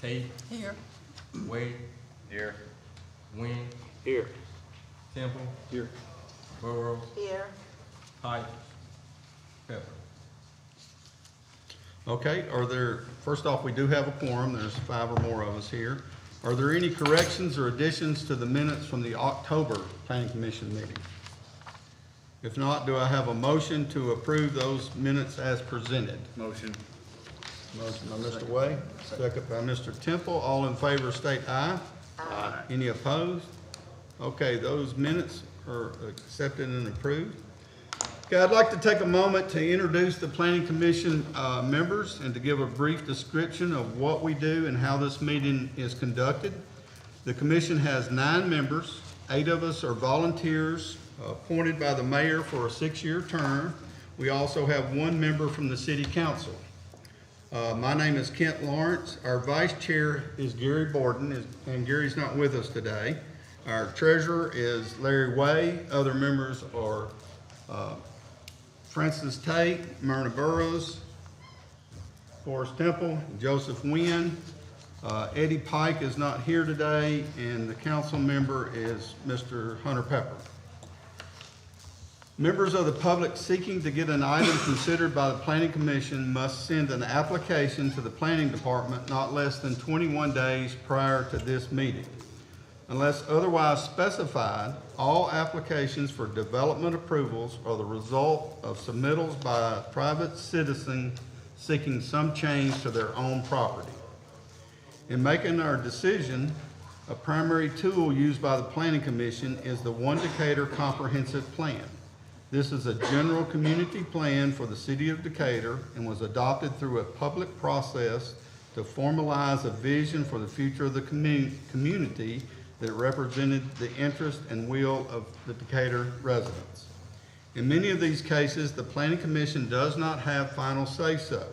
Tate, Here. Wade, Here. Wynn, Here. Temple, Here. Burrows, Here. Pike, Pepper. Okay, first off, we do have a quorum, there's 5 or more of us here. Are there any corrections or additions to the minutes from the October Planning Commission meeting? If not, do I have a motion to approve those minutes as presented? Motion. Motion by Mr. Way, second by Mr. Temple. All in favor state aye. Aye. Any opposed? Okay, those minutes are accepted and approved. Okay, I'd like to take a moment to introduce the Planning Commission members and to give a brief description of what we do and how this meeting is conducted. The commission has 9 members. 8 of us are volunteers appointed by the mayor for a 6-year term. We also have 1 member from the city council. My name is Kent Lawrence. Our vice chair is Gary Borden, and Gary's not with us today. Our treasurer is Larry Way. Other members are Francis Tate, Myrna Burrows, Forrest Temple, Joseph Wynn. Eddie Pike is not here today, and the council member is Mr. Hunter Pepper. Members of the public seeking to get an item considered by the Planning Commission must send an application to the Planning Department not less than 21 days prior to this meeting. Unless otherwise specified, all applications for development approvals are the result of submittals by a private citizen seeking some change to their own property. In making our decision, a primary tool used by the Planning Commission is the One Decatur Comprehensive Plan. This is a general community plan for the city of Decatur and was adopted through a public process to formalize a vision for the future of the community that represented the interest and will of the Decatur residents. In many of these cases, the Planning Commission does not have final say-so.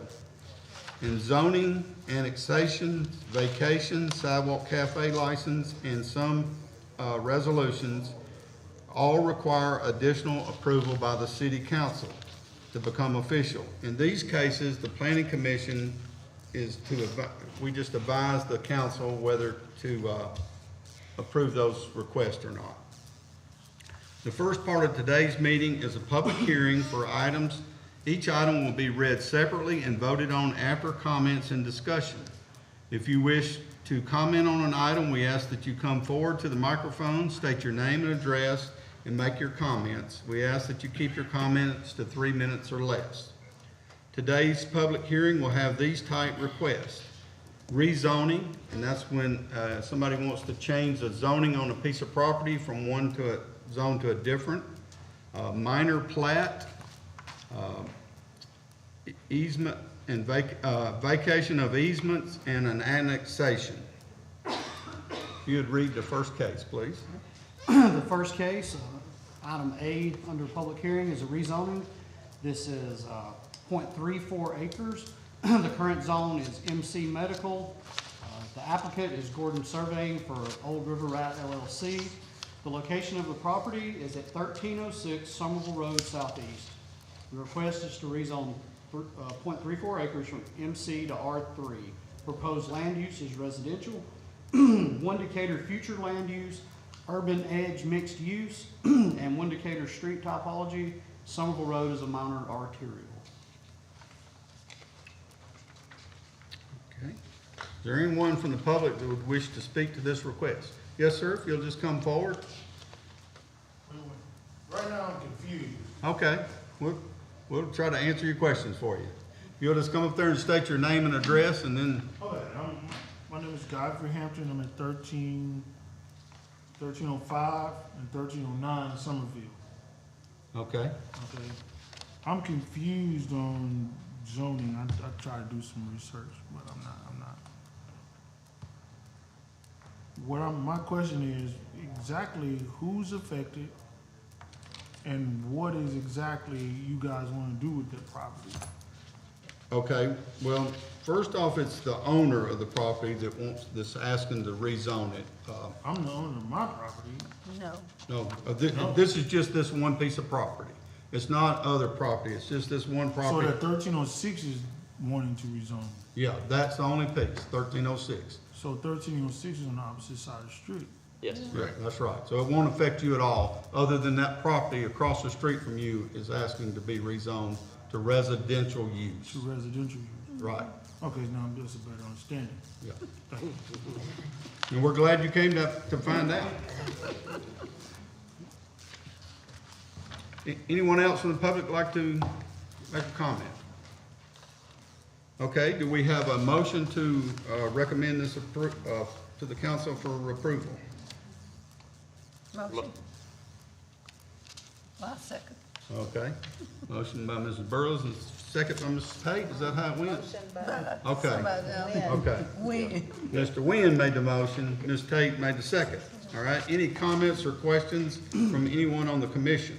In zoning, annexation, vacation, sidewalk cafe license, and some resolutions, all require additional approval by the city council to become official. In these cases, the Planning Commission is we just advise the council whether to approve those requests or not. The first part of today's meeting is a public hearing for items. Each item will be read separately and voted on after comments and discussion. If you wish to comment on an item, we ask that you come forward to the microphone, state your name and address, and make your comments. We ask that you keep your comments to 3 minutes or less. Today's public hearing will have these type requests. Rezoning, and that's when somebody wants to change the zoning on a piece of property from one zone to a different. Minor plat, easement and vacation of easements, and an annexation. If you would read the first case, please. The first case, item A under public hearing, is a rezoning. This is 0.34 acres. The current zone is MC Medical. The applicant is Gordon Surveying for Old River Rat LLC. The location of the property is at 1306 Somerville Road Southeast. The request is to rezone 0.34 acres from MC to R3. Proposed land use is residential. One Decatur future land use, urban edge mixed use, and One Decatur street topology. Somerville Road is a minor arterial. Okay. Is there anyone from the public that would wish to speak to this request? Yes, sir, if you'll just come forward. Right now, I'm confused. Okay, we'll try to answer your questions for you. If you'll just come up there and state your name and address, and then, Okay, my name is Godfrey Hampton. I'm at 1305 and 1309 Somerville. okay. Okay. I'm confused on zoning. I try to do some research, but I'm not. My question is exactly who's affected and what is exactly you guys want to do with that property? Okay, well, first off, it's the owner of the property that's asking to rezone it. I'm the owner of my property. No. This is just this one piece of property. It's not other property, it's just this one So property. that 1306 wanting to rezone. Yeah, that's the only piece, 1306. So 1306 is on the opposite side of the street. Yes. Yeah, that's right. So it won't affect you at all, other than that property across the street from you is asking to be rezoned to residential use. To residential use. Right, Okay, now that's a better understanding. yeah. Thank you. And we're glad you came to find out. Anyone else from the public like to make a comment? Okay, do we have a motion to recommend this to the council for approval? Motion. Well, second. Okay, motion by Mrs. Burrows and second by Mrs. Tate, is that how it went? Okay, Somebody else. okay. Win. Mr. Wynn made the motion, Ms. Tate made the second. All right, any comments or questions from anyone on the commission?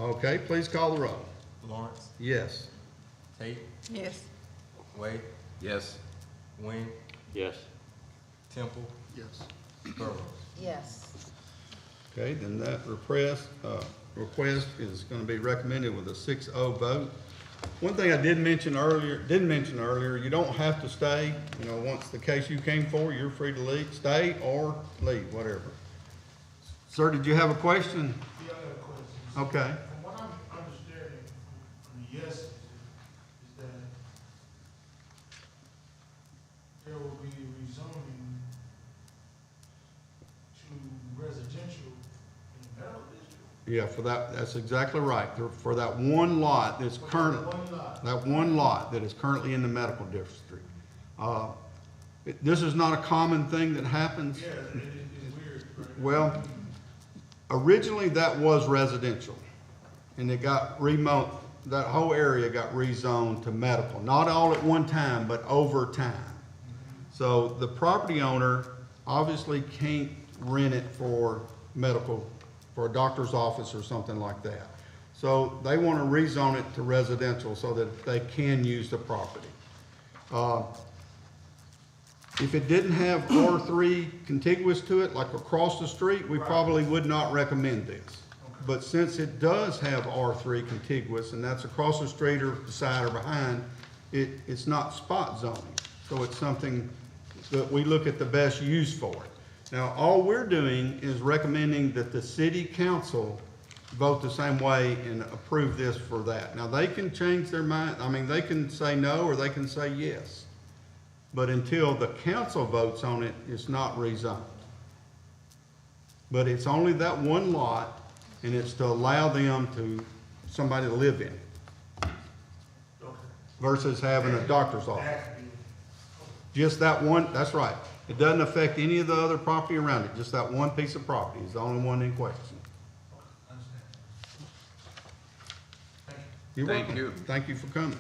Okay, please call the roll. Lawrence, Yes. Tate, Yes. Wade, Yes. Wynn, Yes. Temple, Yes. Burrows. Yes. Okay, then that request is gonna be recommended with a 6-0 vote. One thing I didn't mention earlier, you don't have to stay, you know, once the case you came for, you're free to leave, stay or leave, whatever. Sir, did you have a question? Yeah, I got a question. Okay, From what I'm understanding from the yes is that there will be rezoning to residential in the medical district. yeah, for that, that's exactly right. For that one lot that's current, One lot. that one lot that is currently in the medical district. This is not a common thing that happens. Yeah, it's weird, right? Well, originally that was residential, and it got that whole area got rezoned to medical, not all at one time, but over time. So the property owner obviously can't rent it for medical, for a doctor's office or something like that. So they want to rezone it to residential so that they can use the property. If it didn't have R3 contiguous to it, like across the street, we probably would not recommend this. But since it does have R3 contiguous, and that's across the street or beside or behind, it's not spot zoning. So it's something that we look at the best use for it. Now, all we're doing is recommending that the city council vote the same way and approve this for that. Now, they can change their mind, I mean, they can say no or they can say yes. But until the council votes on it, it's not rezoned. But it's only that one lot, and it's to allow somebody to live in it. Versus having a doctor's office. Just that one, that's right. It doesn't affect any of the other property around it, just that one piece of property is the only one in question. You're Thank welcome. you. Thank you for coming.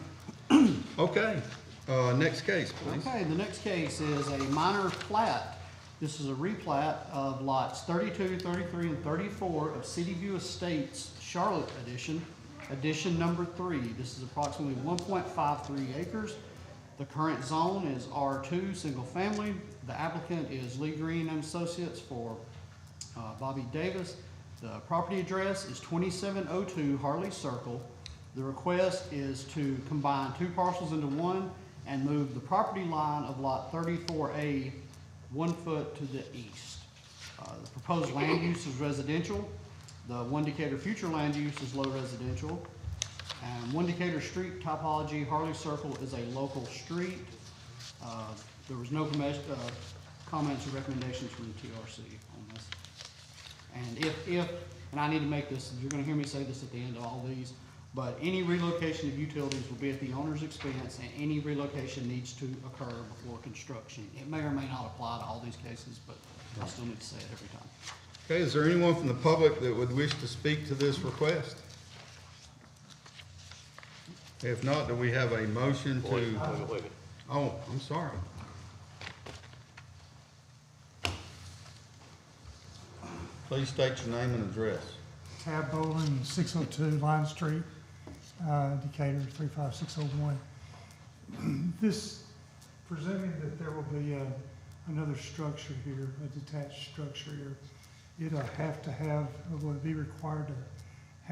Okay, next case, please. Okay, the next case is a minor plat. This is a replat of lots 32, 33, and 34 of City View Estates, Charlotte Edition number 3. This is approximately 1.53 acres. The current zone is R2, single family. The applicant is Lee Green and Associates for Bobby Davis. The property address is 2702 Harley Circle. The request is to combine two parcels into one and move the property line of lot 34A 1 foot to the east. The proposed land use is residential. The one Decatur future land use is low residential. And one Decatur street topology, Harley Circle is a local street. There was no comments or recommendations from the TRC on this. And and I need to make this, you're gonna hear me say this at the end of all these, but any relocation of utilities will be at the owner's expense, and any relocation needs to occur before construction. It may or may not apply to all these cases, but I still need to say it every time. Okay, is there anyone from the public that would wish to speak to this request? If not, do we have a motion to? Wait a minute. Oh, I'm sorry. Please state your name and address. Tab Bowling, 602 Line Street, Decatur 35601. This, presuming that there will be another structure here, a detached structure here, it'll have to have, will it be required to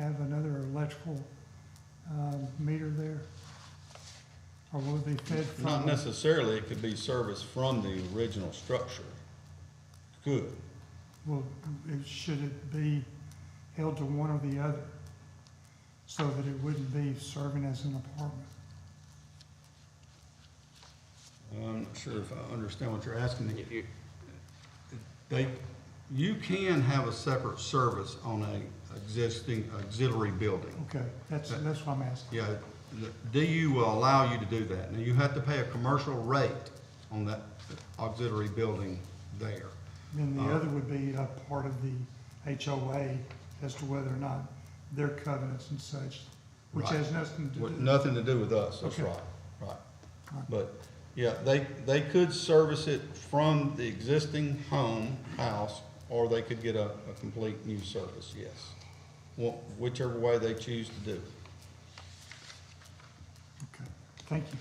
have another electrical meter there? Or will it be fed from? Not necessarily, it could be serviced from the original structure. Good. Well, should it be held to one or the other? So that it wouldn't be serving as an apartment? I'm not sure if I understand what you're asking. You can have a separate service on a existing auxiliary building. Okay, that's what I'm asking. Yeah, the DU will allow you to do that. Now, you have to pay a commercial rate on that auxiliary building there. Then the other would be a part of the HOA as to whether or not their covenants and such, which Right. has nothing to do. Nothing to do with us, that's Okay. right, right. Right. But, yeah, they could service it from the existing house, or they could get a complete new service, yes. Whichever way they choose to do. Okay, thank you.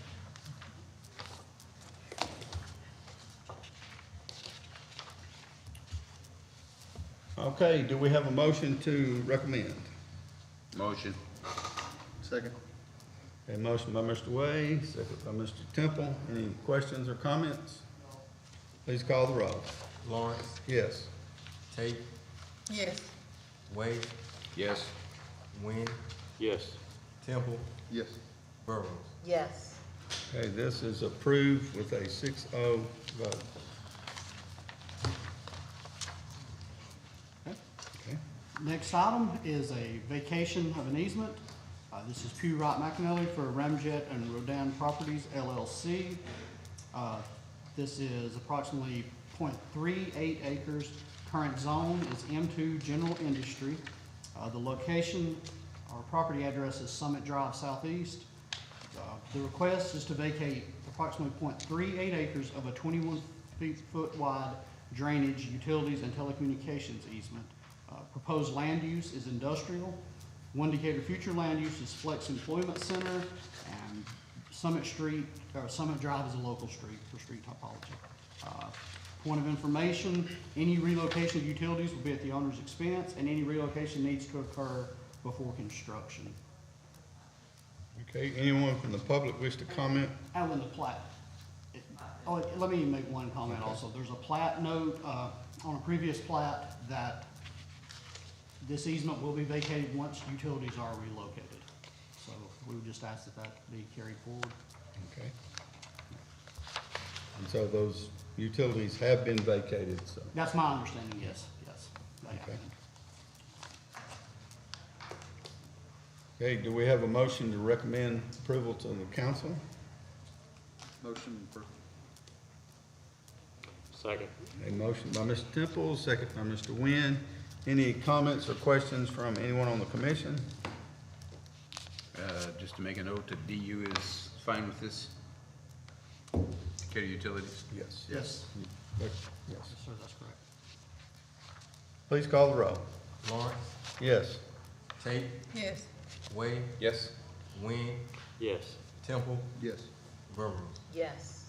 Okay, do we have a motion to recommend? Motion. Second. A motion by Mr. Way, second by Mr. Temple. Any questions or comments? Please call the roll. Lawrence, Yes. Tate, Yes. Wade, Yes. Wynn, Yes. Temple, Yes. Burrows. Yes. Okay, this is approved with a 6-0 vote. Okay. Next item is a vacation of an easement. This is Pew Wright McAnally for Ramjet and Rodan Properties LLC. This is approximately 0.38 acres. Current zone is M2 General Industry. The location, our property address is Summit Drive Southeast. The request is to vacate approximately 0.38 acres of a 21-foot wide drainage, utilities, and telecommunications easement. Proposed land use is industrial. One Decatur future land use is Flex Employment Center, and Summit Drive is a local street for street topology. Point of information, any relocation of utilities will be at the owner's expense, and any relocation needs to occur before construction. Okay, anyone from the public wish to comment? Alan, the plat. Let me make one comment also. There's a plat note, on a previous plat that this easement will be vacated once utilities are relocated. So we would just ask that that be carried forward. Okay. And so those utilities have been vacated, so. That's my understanding, yes, yes. They have Okay. been. Okay, do we have a motion to recommend approval to the council? Motion for. Second. A motion by Mr. Temple, second by Mr. Wynn. Any comments or questions from anyone on the commission? Just to make a note, that DU is fine with this? Decatur Utilities? Yes. Yes, Yes. yes, sir, that's correct. Please call the roll. Lawrence, Yes. Tate, Yes. Wade, Yes. Wynn, Yes. Temple, Yes. Burrows. Yes.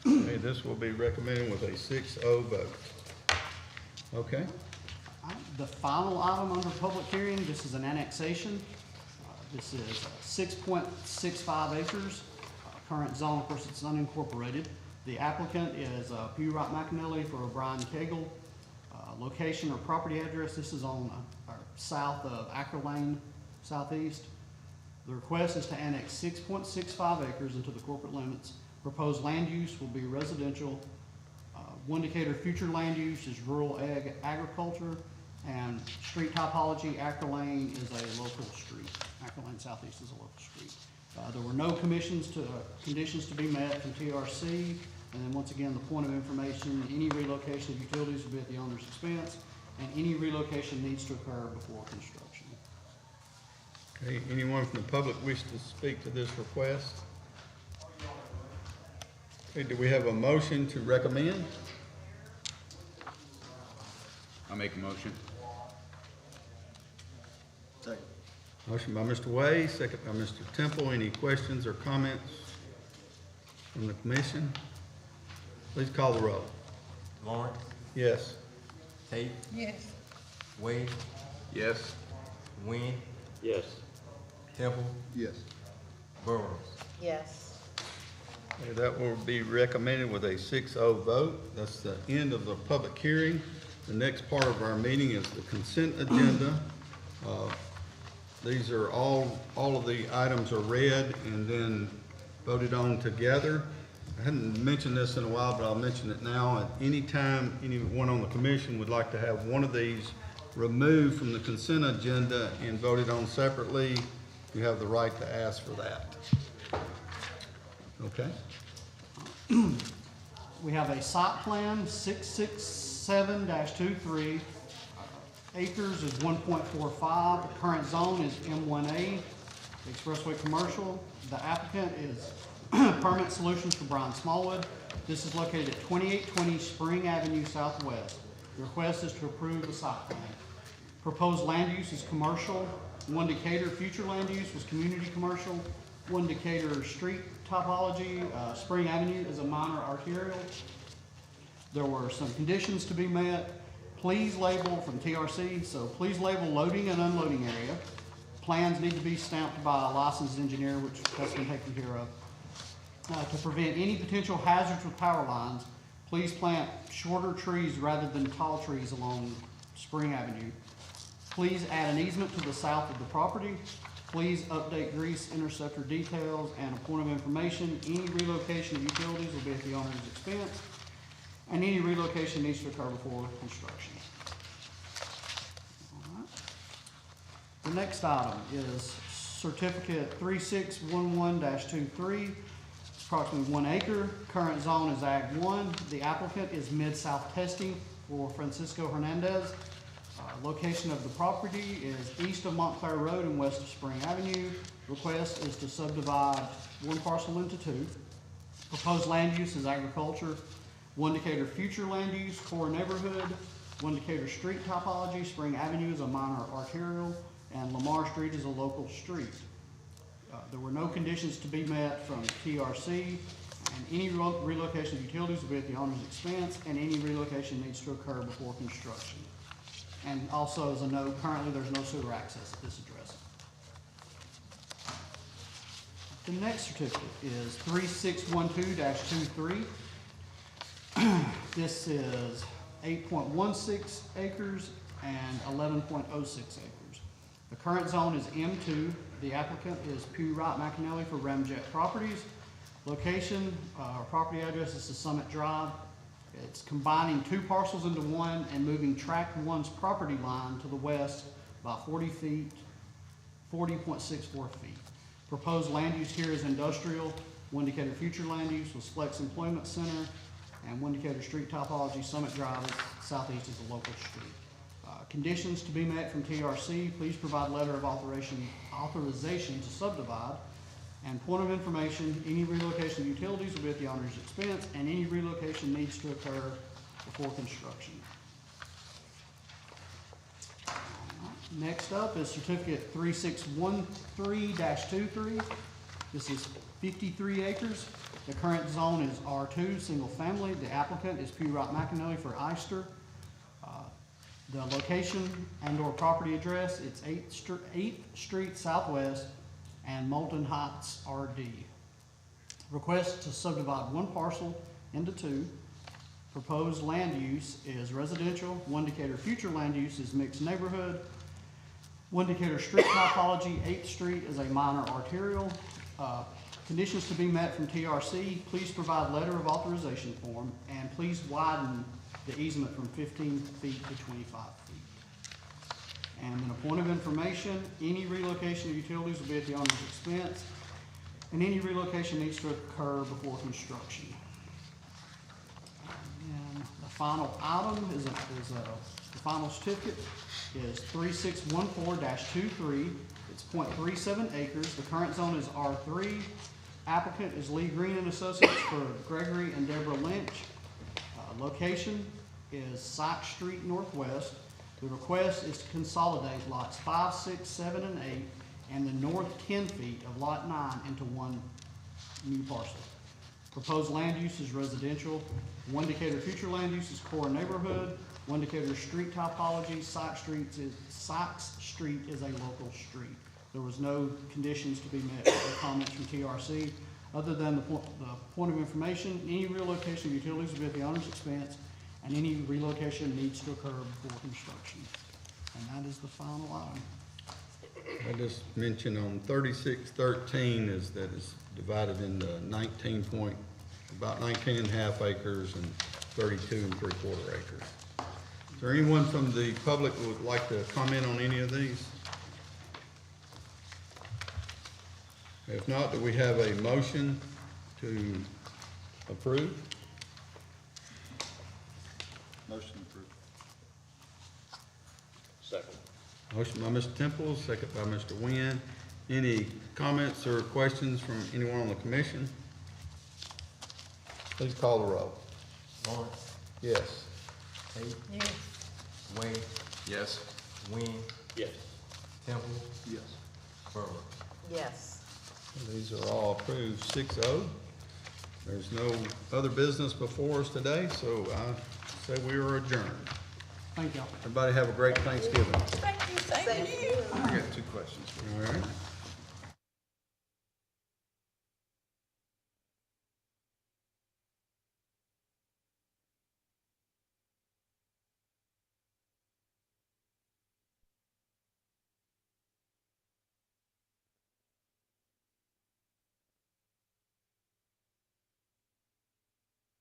Okay, this will be recommended with a 6-0 vote. Okay, The final item under public hearing, this is an annexation. This is 6.65 acres. Current zone, of course, it's unincorporated. The applicant is Pew Wright McAnally for O'Brien Cagle. Location or property address, this is on south of Acker Lane Southeast. The request is to annex 6.65 acres into the corporate limits. Proposed land use will be residential. One Decatur future land use is rural agriculture, and street topology, Acker Lane is a local street. Acker Lane Southeast is a local street. There were no conditions to be met from TRC. And then once again, the point of information, any relocation of utilities will be at the owner's expense, and any relocation needs to occur before construction. okay, anyone from the public wish to speak to this request? Okay, do we have a motion to recommend? I'll make a motion. Second. Motion by Mr. Way, second by Mr. Temple. Any questions or comments from the commission? Please call the roll. Lawrence, Yes. Tate, Yes. Wade, Yes. Wynn, Yes. Temple, Yes. Burrows. Yes. Okay, that will be recommended with a 6-0 vote. That's the end of the public hearing. The next part of our meeting is the consent agenda. These are all of the items are read and then voted on together. I hadn't mentioned this in a while, but I'll mention it now. At any time, anyone on the commission would like to have one of these removed from the consent agenda and voted on separately, you have the right to ask for that. Okay? We have a site plan, 667-23. Acres is 1.45. The current zone is M1A, Expressway Commercial. The applicant is Permanent Solutions for Brian Smallwood. This is located at 2820 Spring Avenue Southwest. The request is to approve the site plan. Proposed land use is commercial. 1 Decatur future land use was community commercial. 1 Decatur street topology, Spring Avenue is a minor arterial. There were some conditions to be met. Please label from TRC, so please label loading and unloading area. Plans need to be stamped by a licensed engineer, which has been taken care of. To prevent any potential hazards with power lines, please plant shorter trees rather than tall trees along Spring Avenue. Please add an easement to the south of the property. Please update grease interceptor details and a point of information. Any relocation of utilities will be at the owner's expense, and any relocation needs to occur before construction. All right. The next item is certificate 3611-23. It's approximately 1 acre. Current zone is Ag 1. The applicant is Mid-South Testing for Francisco Hernandez. Location of the property is east of Montclair Road and west of Spring Avenue. Request is to subdivide 1 parcel into 2. Proposed land use is agriculture. 1 Decatur future land use, core neighborhood. 1 Decatur street topology, Spring Avenue is a minor arterial, and Lamar Street is a local street. There were no conditions to be met from TRC, and any relocation of utilities will be at the owner's expense, and any relocation needs to occur before construction. And also, as a note, currently there's no sewer access at this address. The next certificate is 3612-23. This is 8.16 acres and 11.06 acres. The current zone is M2. The applicant is Pew Wright McAnally for Ramjet Properties. Location, property address is the Summit Drive. It's combining 2 parcels into 1 and moving tract 1's property line to the west by 40.64 feet. Proposed land use here is industrial. 1 Decatur future land use was Flex Employment Center, and 1 Decatur street topology, Summit Drive is southeast is a local street. Conditions to be met from TRC, please provide letter of authorization to subdivide. And point of information, any relocation of utilities will be at the owner's expense, and any relocation needs to occur before construction. Next up is certificate 3613-23. This is 53 acres. The current zone is R2, single family. The applicant is Pew Wright McAnally for Eyster. The location and/or property address, it's 8th Street Southwest and Moulton Heights RD. Request to subdivide 1 parcel into 2. Proposed land use is residential. 1 Decatur future land use is mixed neighborhood. 1 Decatur street topology, 8th Street is a minor arterial. Conditions to be met from TRC, please provide letter of authorization form, and please widen the easement from 15 feet to 25 feet. And then a point of information, any relocation of utilities will be at the owner's expense, and any relocation needs to occur before construction. And the final item is the final certificate is 3614-23. It's 0.37 acres. The current zone is R3. Applicant is Lee Green and Associates for Gregory and Deborah Lynch. Location is Sykes Street Northwest. The request is to consolidate lots 5, 6, 7, and 8 and the north 10 feet of lot 9 into 1 new parcel. Proposed land use is residential. 1 Decatur future land use is core neighborhood. 1 Decatur street topology, Sykes Street is a local street. There was no conditions to be met or comments from TRC. Other than the point of information, any relocation of utilities will be at the owner's expense, and any relocation needs to occur before construction. And that is the final item. I just mentioned on 3613 is that it's divided into 19 and a half acres and 32 and 3/4 acres. Is there anyone from the public who would like to comment on any of these? If not, do we have a motion to approve? Motion approved. Second. Motion by Mr. Temple, second by Mr. Nguyen. Any comments or questions from anyone on the commission? Please call the roll. Lawrence, Yes. Tate, Yes. Wade, Yes. Wynn, Yes. Temple, Yes. Brewer. Yes. These are all approved 6-0. There's no other business before us today, so I say we are adjourned. Thank y'all. Everybody have a great Thanksgiving. Thank you, thank you. I got two questions. All right.